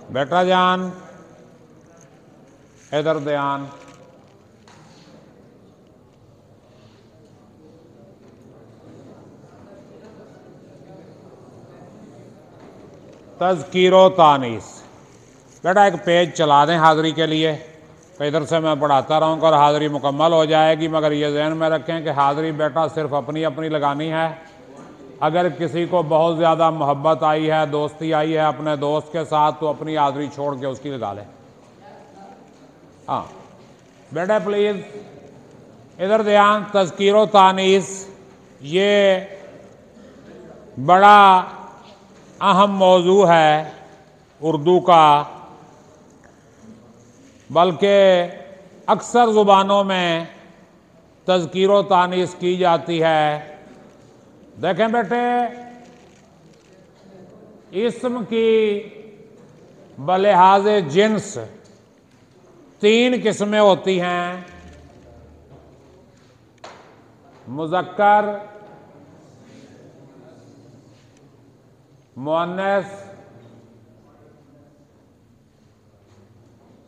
बेटा जान इधर ध्यान। तज़कीरो तानीस। बेटा एक पेज चला दें हाज़िरी के लिए, तो इधर से मैं पढ़ाता रहूँगा और हाज़िरी मुकम्मल हो जाएगी। मगर ये ज़हन में रखें कि हाज़िरी बेटा सिर्फ अपनी अपनी लगानी है। अगर किसी को बहुत ज़्यादा मोहब्बत आई है, दोस्ती आई है अपने दोस्त के साथ, तो अपनी हाज़िरी छोड़ के उसकी लगा लें। हाँ बेटा प्लीज़ इधर ध्यान। तज़कीरो तानीस ये बड़ा अहम मौजू है उर्दू का, बल्कि अक्सर ज़ुबानों में तज़कीरो तानीस की जाती है। देखें बेटे, इस्म की बलिहाज जिन्स 3 किस्में होती हैं: मुज़क्कर, मुअन्नस,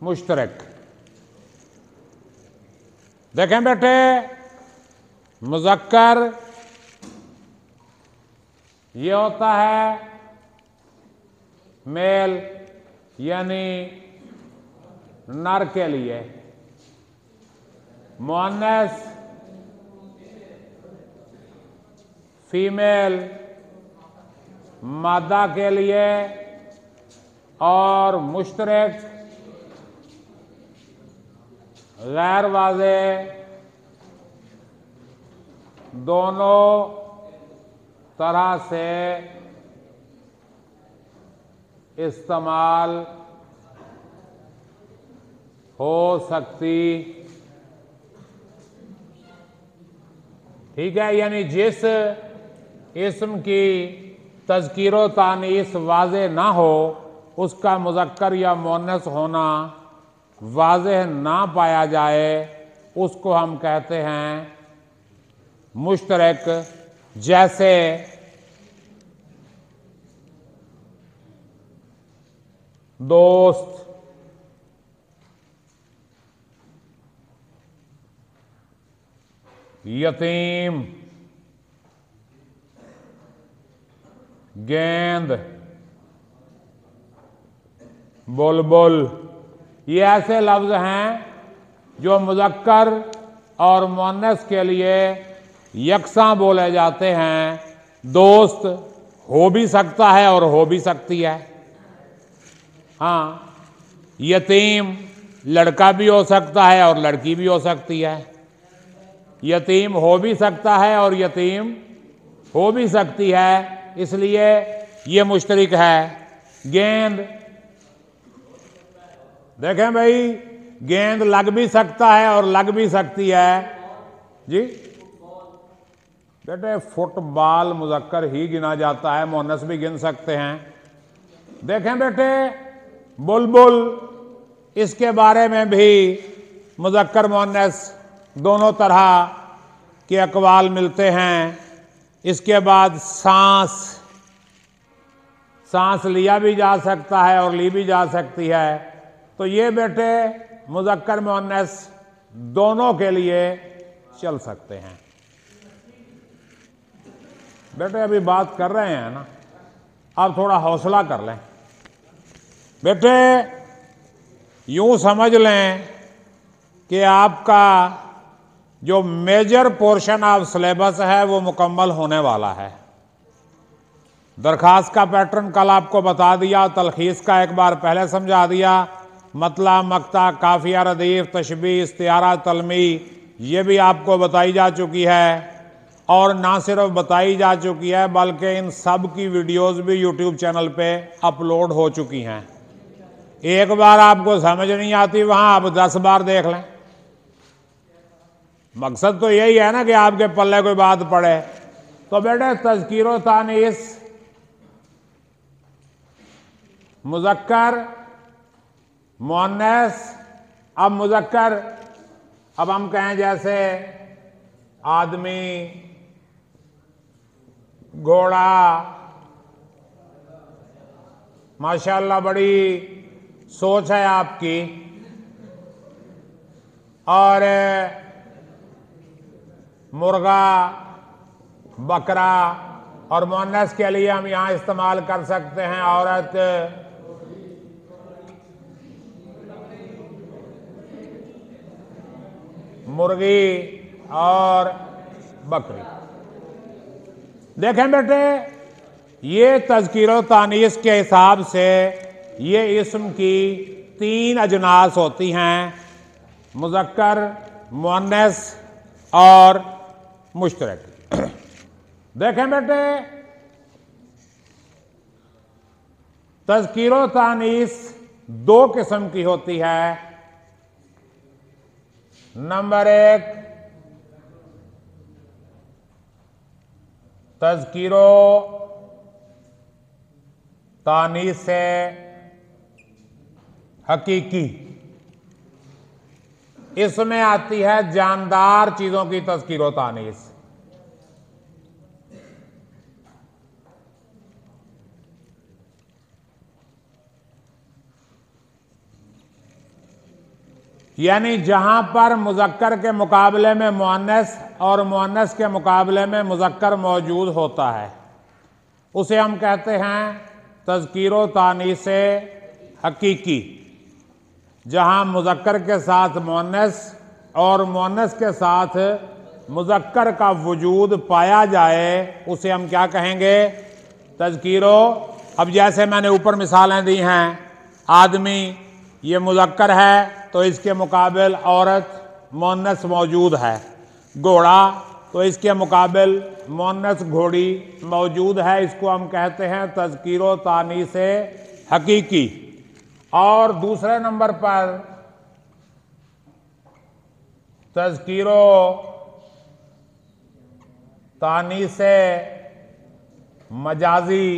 मुश्तरक। देखें बेटे, मुज़क्कर ये होता है मेल यानी नर के लिए, मुअन्नस फीमेल मादा के लिए, और मुश्तरक गैर वाज़े दोनों तरह से इस्तेमाल हो सकती। ठीक है, यानी जिस इस्म की तज़कीरो तानीस वाज़े ना हो, उसका मुज़क्कर या मुअन्नस होना वाज़ेह ना पाया जाए, उसको हम कहते हैं मुश्तरक। जैसे दोस्त, यतीम, गेंद, बुलबुल, ये ऐसे लफ्ज़ हैं जो मुज़क्कर और मुअन्नस के लिए यकसां बोले जाते हैं। दोस्त हो भी सकता है और हो भी सकती है। हाँ, यतीम लड़का भी हो सकता है और लड़की भी हो सकती है। यतीम हो भी सकता है और यतीम हो भी सकती है, इसलिए ये मुश्तरक है। गेंद, देखें भाई, गेंद लग भी सकता है और लग भी सकती है जी। बेटे फुटबॉल मुज़क्कर ही गिना जाता है, मुअन्नस भी गिन सकते हैं। देखें बेटे, बुलबुल, इसके बारे में भी मुज़क्कर मुअन्नस दोनों तरह के अक़वाल मिलते हैं। इसके बाद सांस, सांस लिया भी जा सकता है और ली भी जा सकती है। तो ये बेटे मुज़क्कर मुअन्नस दोनों के लिए चल सकते हैं। बेटे अभी बात कर रहे हैं ना, आप थोड़ा हौसला कर लें। बेटे यूं समझ लें कि आपका जो मेजर पोर्शन ऑफ सिलेबस है वो मुकम्मल होने वाला है। दरखास्त का पैटर्न कल आपको बता दिया, तलखीस का एक बार पहले समझा दिया, मतला, मक्ता, काफिया, रदीफ, तशबीह, इस्तिआरा, तलमी, ये भी आपको बताई जा चुकी है। और ना सिर्फ बताई जा चुकी है बल्कि इन सब की वीडियोस भी यूट्यूब चैनल पे अपलोड हो चुकी हैं। एक बार आपको समझ नहीं आती, वहां आप 10 बार देख लें। मकसद तो यही है ना कि आपके पल्ले कोई बात पड़े। तो बेटे तज़कीरो तानीस, मुज़क्कर, मुअन्नस। अब मुज़क्कर, अब हम कहें जैसे आदमी, घोड़ा, माशाअल्लाह बड़ी सोच है आपकी। और मुर्गा, बकरा और मुअन्नस के लिए हम यहां इस्तेमाल कर सकते हैं औरत, मुर्गी और बकरी। देखें बेटे, ये तज़कीरो तानीस के हिसाब से ये इस्म की 3 अजनास होती हैं, मुज़क्कर, मुअन्नस और मुश्तरक। देखें बेटे, तज़कीरो तानीस 2 किस्म की होती है। नंबर 1, तज़कीरो तानीस से हकीकी, इसमें आती है जानदार चीजों की तज़कीरो तानीस। यानी जहां पर मुज़क्कर के मुकाबले में मुअन्नस और मुअन्नस के मुकाबले में मुज़क्कर मौजूद होता है, उसे हम कहते हैं तज़कीरो तानीस से हकीकी। जहां मुज़क्कर के साथ मुअन्नस और मुअन्नस के साथ मुज़क्कर का वजूद पाया जाए, उसे हम क्या कहेंगे? तज़कीरो। अब जैसे मैंने ऊपर मिसालें दी हैं, आदमी ये मुज़क्कर है तो इसके मुकाबिल औरत मुअन्नस मौजूद है, घोड़ा तो इसके मुकाबिल मुअन्नस घोड़ी मौजूद है, इसको हम कहते हैं तज़कीरो तानीस से हकीकी। और दूसरे नंबर पर तज़कीरो तानीस से मजाजी,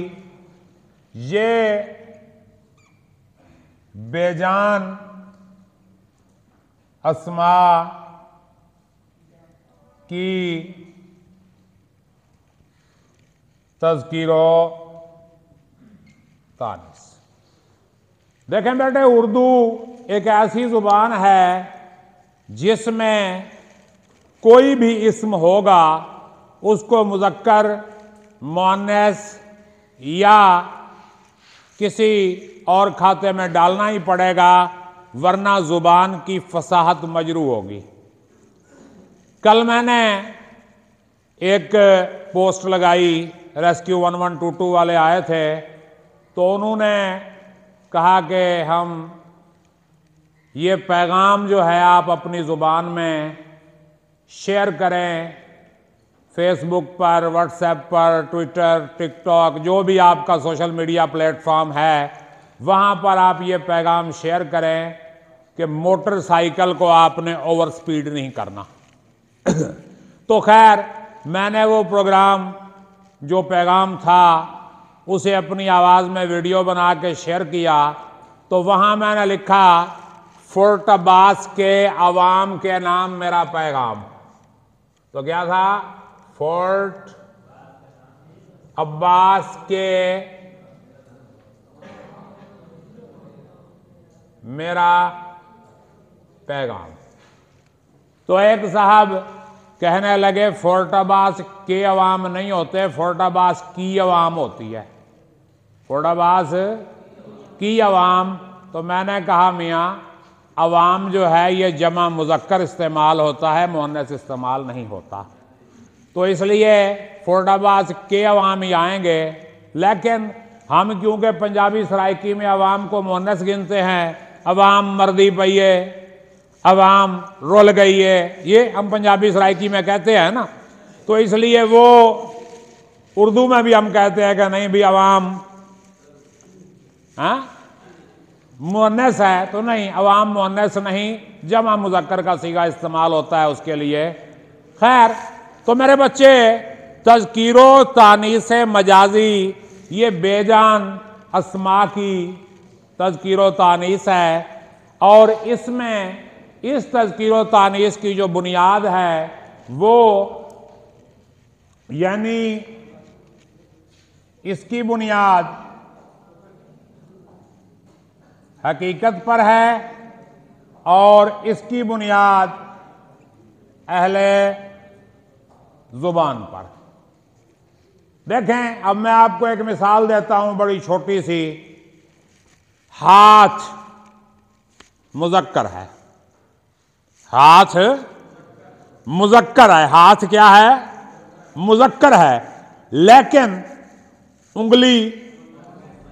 ये बेजान अस्मा की तज़कीरो तानीस। देखें बेटे, उर्दू एक ऐसी जुबान है जिसमें कोई भी इस्म होगा उसको मुज़क्कर, मुअन्नस या किसी और खाते में डालना ही पड़ेगा, वरना जुबान की फसाहत मजरू होगी। कल मैंने एक पोस्ट लगाई, रेस्क्यू 1122 वाले आए थे, तो उन्होंने कहा कि हम ये पैगाम जो है आप अपनी ज़ुबान में शेयर करें, फेसबुक पर, व्हाट्सएप पर, ट्विटर, टिकटॉक, जो भी आपका सोशल मीडिया प्लेटफॉर्म है, वहाँ पर आप ये पैगाम शेयर करें कि मोटरसाइकिल को आपने ओवर स्पीड नहीं करना। तो खैर, मैंने वो प्रोग्राम, जो पैगाम था, उसे अपनी आवाज़ में वीडियो बना के शेयर किया। तो वहाँ मैंने लिखा, फोर्ट अब्बास के अवाम के नाम मेरा पैगाम। तो क्या था? फोर्ट अब्बास के मेरा पैगाम। तो एक साहब कहने लगे फोर्ट अब्बास के अवाम नहीं होते, फोर्ट अब्बास की अवाम होती है, फोर्ट अब्बास की अवाम। तो मैंने कहा मियाँ, अवाम जो है ये जमा मुज़क्कर इस्तेमाल होता है, मुअन्नस इस्तेमाल नहीं होता, तो इसलिए फोर्ट अब्बास के अवाम ही आएंगे। लेकिन हम क्योंकि पंजाबी सराइकी में अवाम को मुअन्नस गिनते हैं, अवाम मर्दी पइए, अवाम रुल गई है, ये हम पंजाबी सराइकी में कहते हैं ना, तो इसलिए वो उर्दू में भी हम कहते हैं कि नहीं भी अवाम मुअन्नस है, तो नहीं, अवाम मुअन्नस नहीं, जमा मुज़क्कर का सीगा इस्तेमाल होता है उसके लिए। खैर, तो मेरे बच्चे, तज़कीरो तानीस से मजाजी, ये बेजान अस्मा की तज़कीरो तानीस है। और इसमें, इस तज़कीरो तानीस की जो बुनियाद है वो, यानी इसकी बुनियाद हकीकत पर है और इसकी बुनियाद अहले जुबान पर। देखें, अब मैं आपको एक मिसाल देता हूं बड़ी छोटी सी। हाथ मुज़क्कर है, हाथ मुज़क्कर है, हाथ क्या है? मुज़क्कर है, लेकिन उंगली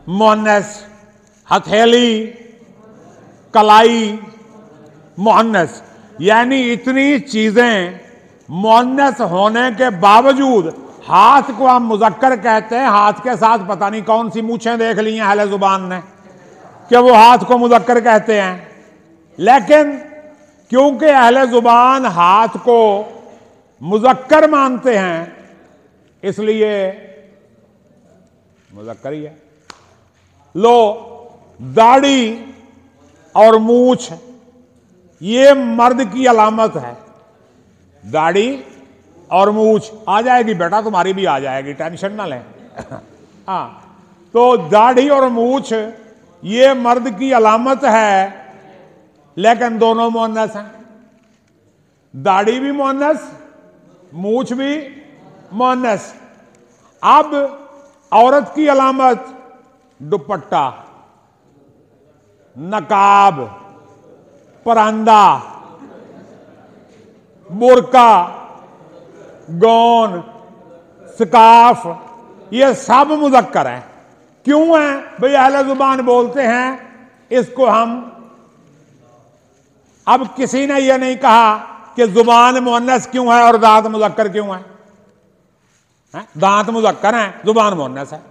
मुअन्नस, हथेली, कलाई मुअन्नस। यानी इतनी चीजें मुअन्नस होने के बावजूद हाथ को हम मुज़क्कर कहते हैं। हाथ के साथ पता नहीं कौन सी मूछें देख ली हैं अहले जुबान ने कि वो हाथ को मुज़क्कर कहते हैं, लेकिन क्योंकि अहले जुबान हाथ को मुज़क्कर मानते हैं इसलिए मुज़क्कर ही है। लो, दाढ़ी और मूछ ये मर्द की अलामत है। दाढ़ी और मूछ आ जाएगी बेटा, तुम्हारी भी आ जाएगी, टेंशन ना लें। हाँ, तो दाढ़ी और मूछ ये मर्द की अलामत है, लेकिन दोनों मुअन्नस हैं। दाढ़ी भी मुअन्नस, मूछ भी मुअन्नस। अब औरत की अलामत दुपट्टा, नकाब, परांदा, बुर्का, गौन, स्काफ, ये सब मुज़क्कर हैं। क्यों है भाई? अहले जुबान बोलते हैं इसको हम। अब किसी ने यह नहीं कहा कि जुबान मुअन्नस क्यों है और दांत मुज़क्कर क्यों है? दांत मुज़क्कर हैं, जुबान मुअन्नस है।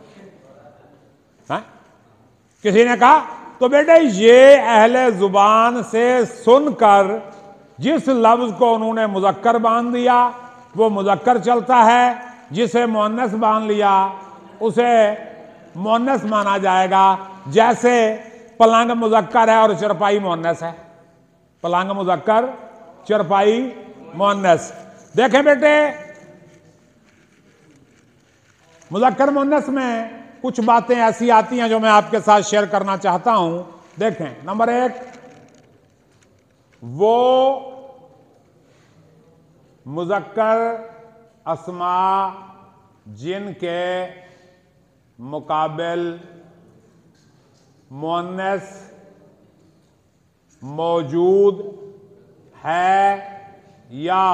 किसी ने कहा? तो बेटे ये अहले जुबान से सुनकर जिस लफ्ज को उन्होंने मुज़क्कर बांध दिया वो मुज़क्कर चलता है, जिसे मुअन्नस बांध लिया उसे मुअन्नस माना जाएगा। जैसे पलंग मुज़क्कर है और चरपाई मुअन्नस है। पलंग मुज़क्कर, चरपाई मुअन्नस। देखें बेटे, मुज़क्कर मुअन्नस में कुछ बातें ऐसी आती हैं जो मैं आपके साथ शेयर करना चाहता हूं। देखें, नंबर 1, वो मुज़क्कर अस्मा जिनके मुकाबिल मुअन्नस मौजूद है या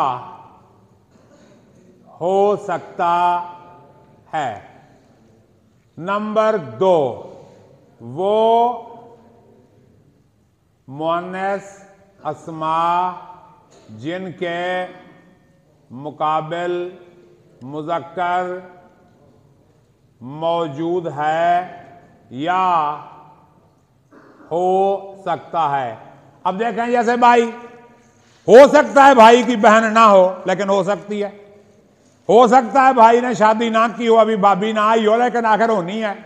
हो सकता है। नंबर 2, वो मुअन्नस अस्मा जिनके मुकाबिल मुज़क्कर मौजूद है या हो सकता है। अब देखें, जैसे भाई, हो सकता है भाई की बहन ना हो लेकिन हो सकती है। हो सकता है भाई ने शादी ना की हो, अभी भाभी ना आई हो, लेकिन आखिर होनी है।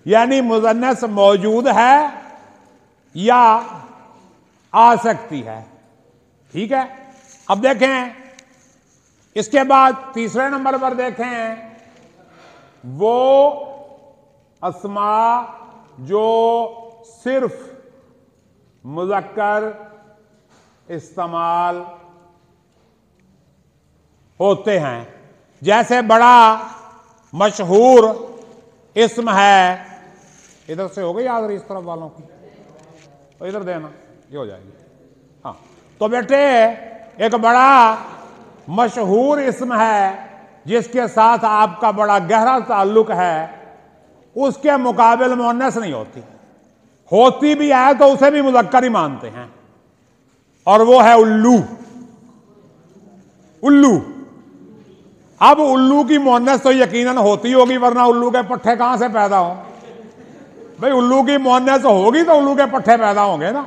यानी मुअन्नस मौजूद है या आ सकती है। ठीक है। अब देखें, इसके बाद तीसरे नंबर पर देखें, वो अस्मा जो सिर्फ मुज़क्कर इस्तेमाल होते हैं। जैसे बड़ा मशहूर इस्म है, इधर से हो गई आखिर इस तरफ वालों की, तो इधर देना, ये हो जाएगी। हाँ, तो बेटे एक बड़ा मशहूर इस्म है जिसके साथ आपका बड़ा गहरा ताल्लुक है, उसके मुकाबिल मुअन्नस नहीं होती। होती भी है तो उसे भी मुज़क्कर ही मानते हैं, और वो है उल्लू। उल्लू। अब उल्लू की मुअन्नस तो यकीनन होती होगी, वरना उल्लू के पट्ठे कहां से पैदा हों? भाई उल्लू की मुअन्नस होगी तो उल्लू के पट्ठे पैदा होंगे ना।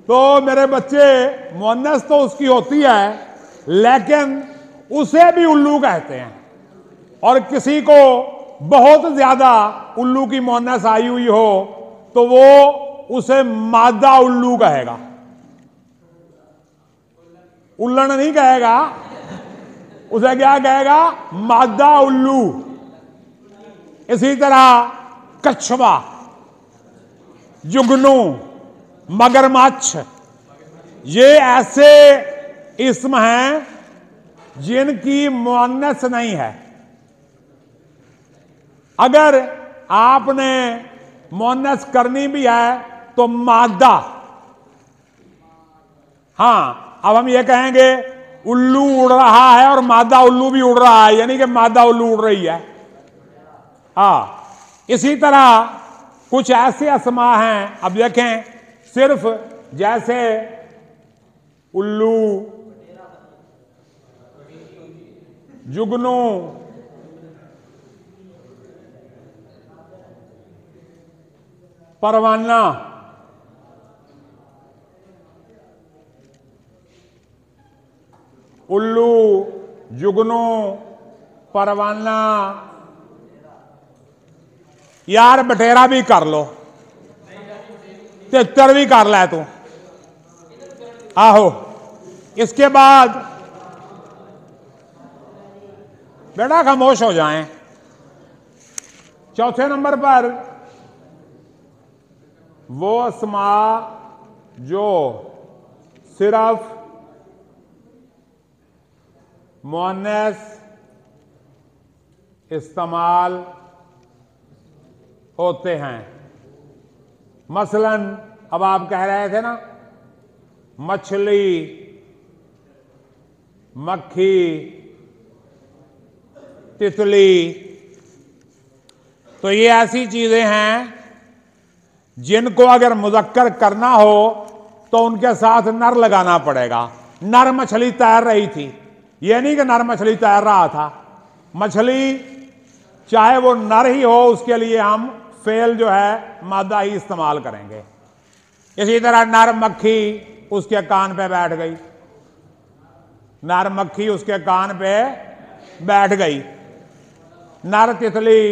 तो मेरे बच्चे, मुअन्नस तो उसकी होती है लेकिन उसे भी उल्लू कहते हैं। और किसी को बहुत ज्यादा उल्लू की मुअन्नस आई हुई हो तो वो उसे मादा उल्लू कहेगा, उल्लण नहीं कहेगा, उसे क्या कहेगा? मादा उल्लू। इसी तरह कछुआ, जुगनू, मगरमच्छ, ये ऐसे इस्म हैं जिनकी मुअन्नस नहीं है। अगर आपने मुअन्नस करनी भी है तो मादा। हां, अब हम ये कहेंगे उल्लू उड़ रहा है और मादा उल्लू भी उड़ रहा है, यानी कि मादा उल्लू उड़ रही है। इसी तरह कुछ ऐसे अस्मा हैं, अब देखें, सिर्फ जैसे उल्लू, जुगनू, परवाना, उल्लू, जुगनू, परवाना, यार बटेरा भी कर लो, तितर भी कर ले तू। आहो, इसके बाद बेटा खामोश हो जाएं। चौथे नंबर पर वो अस्मा जो सिर्फ मुअन्नस इस्तेमाल होते हैं। मसलन अब आप कह रहे थे ना, मछली, मक्खी, तितली, तो ये ऐसी चीजें हैं जिनको अगर मुज़क्कर करना हो तो उनके साथ नर लगाना पड़ेगा। नर मछली तैर रही थी, ये नहीं कि नर मछली तैर रहा था। मछली चाहे वो नर ही हो, उसके लिए हम फेल जो है मादा ही इस्तेमाल करेंगे। इसी तरह नर मक्खी उसके कान पे बैठ गई, नर मक्खी उसके कान पे बैठ गई। नर तितली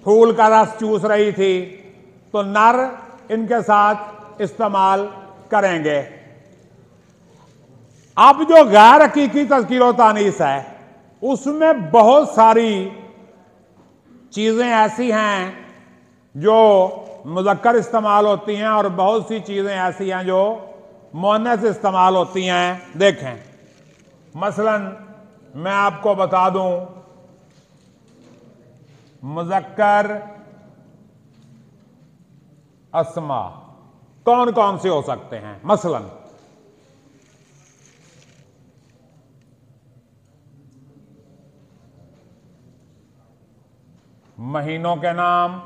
फूल का रस चूस रही थी, तो नर इनके साथ इस्तेमाल करेंगे। अब जो गैर हकीकी तज़कीर व तानीस है, उसमें बहुत सारी चीजें ऐसी हैं जो मुज़क्कर इस्तेमाल होती हैं और बहुत सी चीजें ऐसी हैं जो मुअन्नस इस्तेमाल होती हैं। देखें, मसलन मैं आपको बता दूं, मुज़क्कर अस्मा कौन कौन से हो सकते हैं। मसलन महीनों के नाम,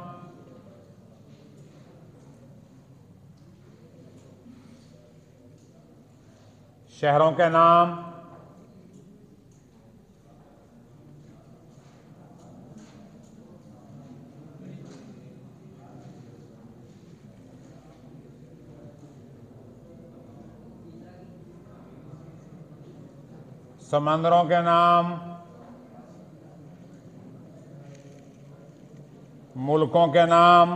शहरों के नाम, समंदरों के नाम, मुल्कों के नाम,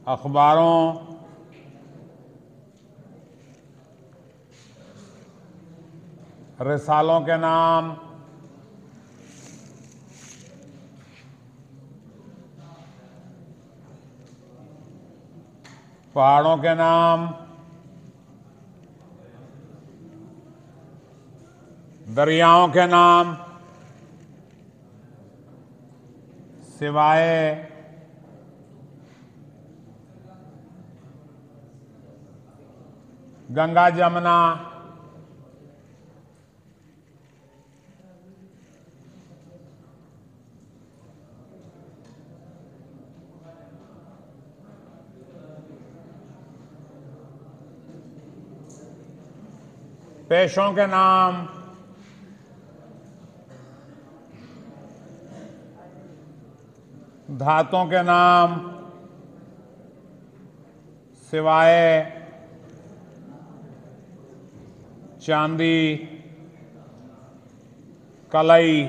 अखबारों, रिसालों के नाम, पहाड़ों के नाम, दरियाओं के नाम, सिवाय गंगा जमुना, पेशों के नाम, धातों के नाम, सिवाय चांदी, कलई,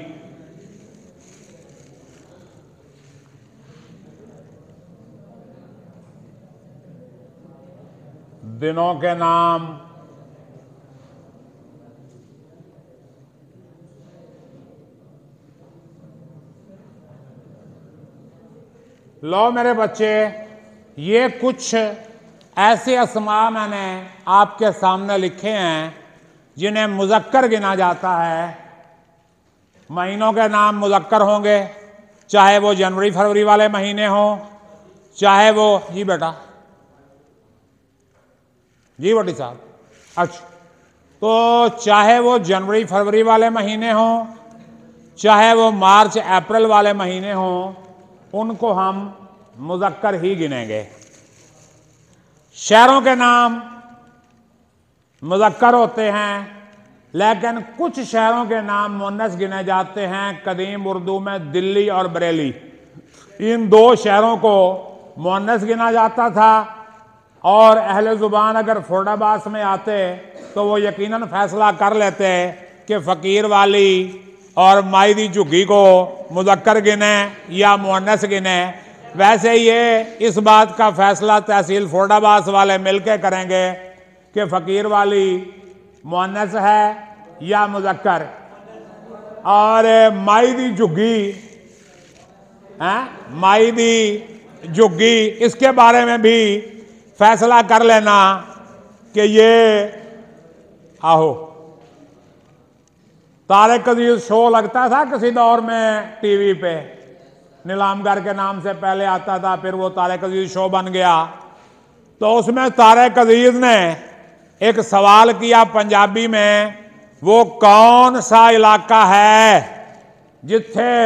दिनों के नाम, लो मेरे बच्चे, ये कुछ ऐसे अस्मा मैंने आपके सामने लिखे हैं जिन्हें मुज़क्कर गिना जाता है। महीनों के नाम मुज़क्कर होंगे, चाहे वो जनवरी फरवरी वाले महीने हों, चाहे वो जी बेटा जी बटी साहब, अच्छा, तो चाहे वो जनवरी फरवरी वाले महीने हों, चाहे वो मार्च अप्रैल वाले महीने हों, उनको हम मुज़क्कर ही गिनेंगे। शहरों के नाम मुज़क्कर होते हैं, लेकिन कुछ शहरों के नाम मुन्नस गिने जाते हैं। कदीम उर्दू में दिल्ली और बरेली, इन दो शहरों को मुन्नस गिना जाता था। और अहले ज़ुबान अगर फुर्दाबास में आते तो वो यकीनन फैसला कर लेते कि फ़कीर वाली और मायदी झुग्गी को मुज़क्कर गिने या मुन्नस गिने। वैसे ये इस बात का फैसला तहसील फुर्दाबास वाले मिलके करेंगे कि फ़कीर वाली मुन्नस है या मुज़क्कर, और मायदी झुग्गी मायदी झुग्गी इसके बारे में भी फैसला कर लेना कि ये आहो। तारिक अजीज शो लगता था किसी दौर में टीवी पे, नीलामगर के नाम से पहले आता था, फिर वो तारिक अजीज शो बन गया। तो उसमें तारिक अजीज ने एक सवाल किया पंजाबी में, वो कौन सा इलाका है जिथे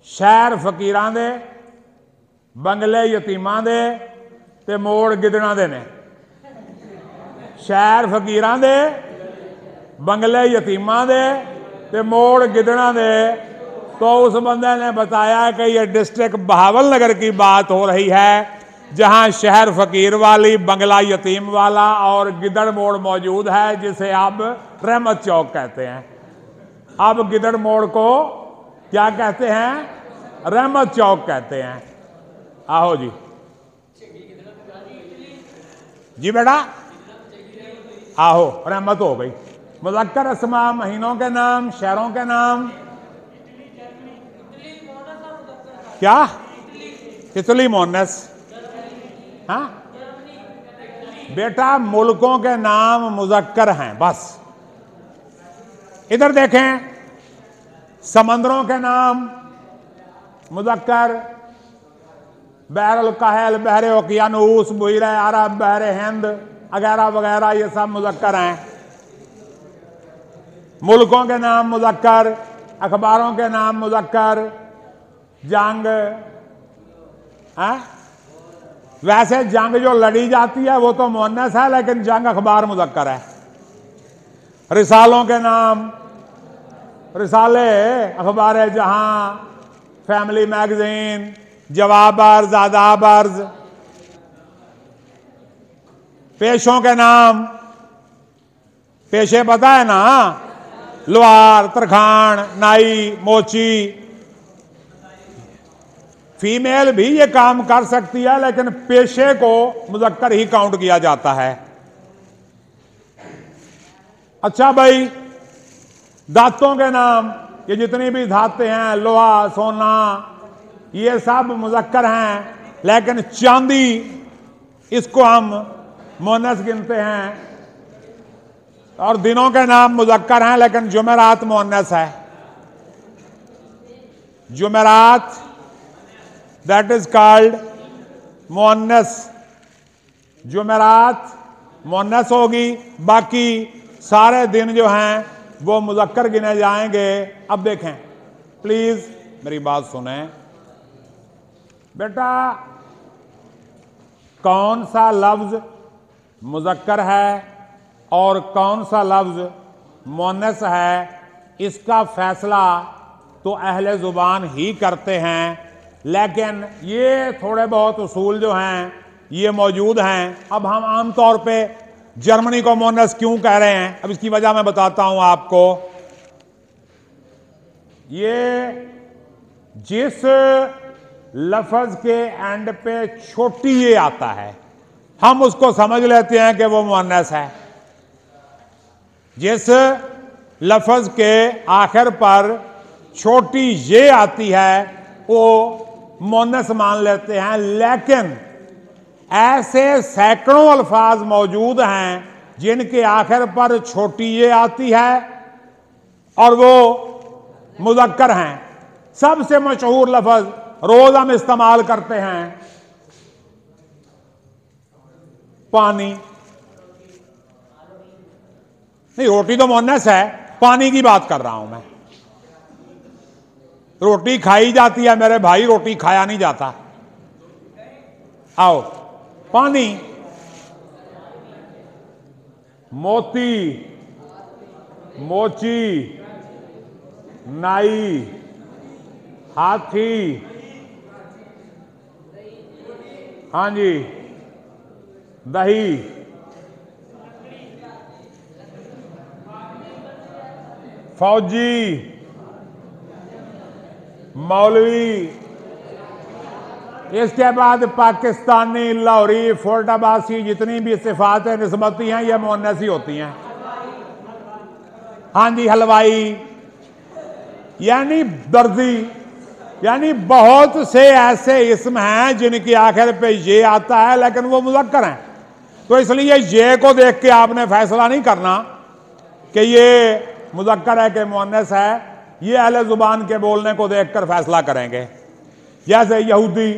शहर फकीरां दे, बंगले यतीमां दे ते मोड़ गिदड़ां दे ने। शहर फकीरां दे, बंगले यतीमां दे ते मोड़ गिदड़ां दे। तो उस बंदे ने बताया कि यह डिस्ट्रिक्ट बहावलनगर की बात हो रही है, जहां शहर फकीर वाली, बंगला यतीम वाला और गिदड़ मोड़ मौजूद है, जिसे अब रहमत चौक कहते हैं। अब गिदड़ मोड़ को क्या कहते हैं? रहमत चौक कहते हैं। आहो जी जी बेटा, आहो, रहमत हो गई। मुज़क्कर अस्मा, महीनों के नाम, शहरों के नाम। क्या? तितली मोनस। हाँ बेटा, मुल्कों के नाम मुज़क्कर हैं बस। इधर देखें, समंदरों के नाम मुज़क्कर, बहरुल कहल, बहरे ओकियानूस, बुहर अरब, बहरे हिंद वगैरह वगैरह, ये सब मुज़क्कर हैं। मुल्कों के नाम मुज़क्कर, अखबारों के नाम मुज़क्कर, जंग वैसे जंग जो लड़ी जाती है वो तो मुअन्नस है, लेकिन जंग अखबार मुज़क्कर है। रिसालों के नाम, रिसाले अखबार जहां, फैमिली मैगजीन, जवाब अर्ज, आदाब अर्ज। पेशों के नाम, पेशे पता है ना, लोहार, तरखान, नाई, मोची। फीमेल भी ये काम कर सकती है, लेकिन पेशे को मुज़क्कर ही काउंट किया जाता है। अच्छा भाई, धातों के नाम, ये जितनी भी धातें हैं, लोहा, सोना, ये सब मुज़क्कर हैं, लेकिन चांदी इसको हम मुअन्नस गिनते हैं। और दिनों के नाम मुज़क्कर हैं, लेकिन जुमेरात मुअन्नस है। जुमेरात, दैट इज कॉल्ड मुअन्नस। जुमेरात मुअन्नस होगी, बाकी सारे दिन जो हैं वो मुज़क्कर गिने जाएंगे। अब देखें, प्लीज मेरी बात सुने बेटा, कौन सा लफ्ज मुज़क्कर है और कौन सा लफ्ज मुअन्नस है, इसका फैसला तो अहले ज़ुबान ही करते हैं, लेकिन ये थोड़े बहुत उसूल जो हैं ये मौजूद हैं। अब हम आम तौर पे जर्मनी को मुअन्नस क्यों कह रहे हैं, अब इसकी वजह मैं बताता हूं आपको। ये जिस लफ्ज के एंड पे छोटी ये आता है, हम उसको समझ लेते हैं कि वो मुअन्नस है। जिस लफ्ज के आखिर पर छोटी ये आती है, वो मोनस मान लेते हैं, लेकिन ऐसे सैकड़ों अल्फाज मौजूद हैं जिनके आखिर पर छोटी ये आती है और वो मुज़क्कर हैं। सबसे मशहूर लफ्ज रोज हम इस्तेमाल करते हैं, पानी। नहीं, रोटी तो मुन्नस है, पानी की बात कर रहा हूं मैं। रोटी खाई जाती है मेरे भाई, रोटी खाया नहीं जाता। आओ, पानी। मोती, मोची, नाई, हाथी, हाँ जी, दही, फौजी, मौलवी। इसके बाद पाकिस्तानी, लाहौरी, फोर्टाबासी, जितनी भी सिफातें निस्बती हैं ये मुन्नस ही होती हैं। हाँ जी, हलवाई यानी दर्जी, यानी बहुत से ऐसे इस्म हैं जिनकी आखिर पे ये आता है लेकिन वो मुज़क्कर हैं। तो इसलिए ये को देख के आपने फैसला नहीं करना कि ये मुज़क्कर है कि मुन्नस है, ये अहले जुबान के बोलने को देखकर फैसला करेंगे। जैसे यहूदी,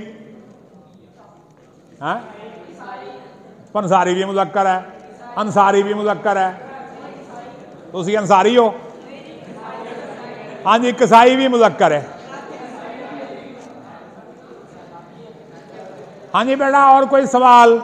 पंसारी भी मुज़क्कर है, अंसारी भी मुज़क्कर है, तो उसी अंसारी हो। हाँ जी, कसाई भी मुज़क्कर है। हाँ जी बेटा, और कोई सवाल?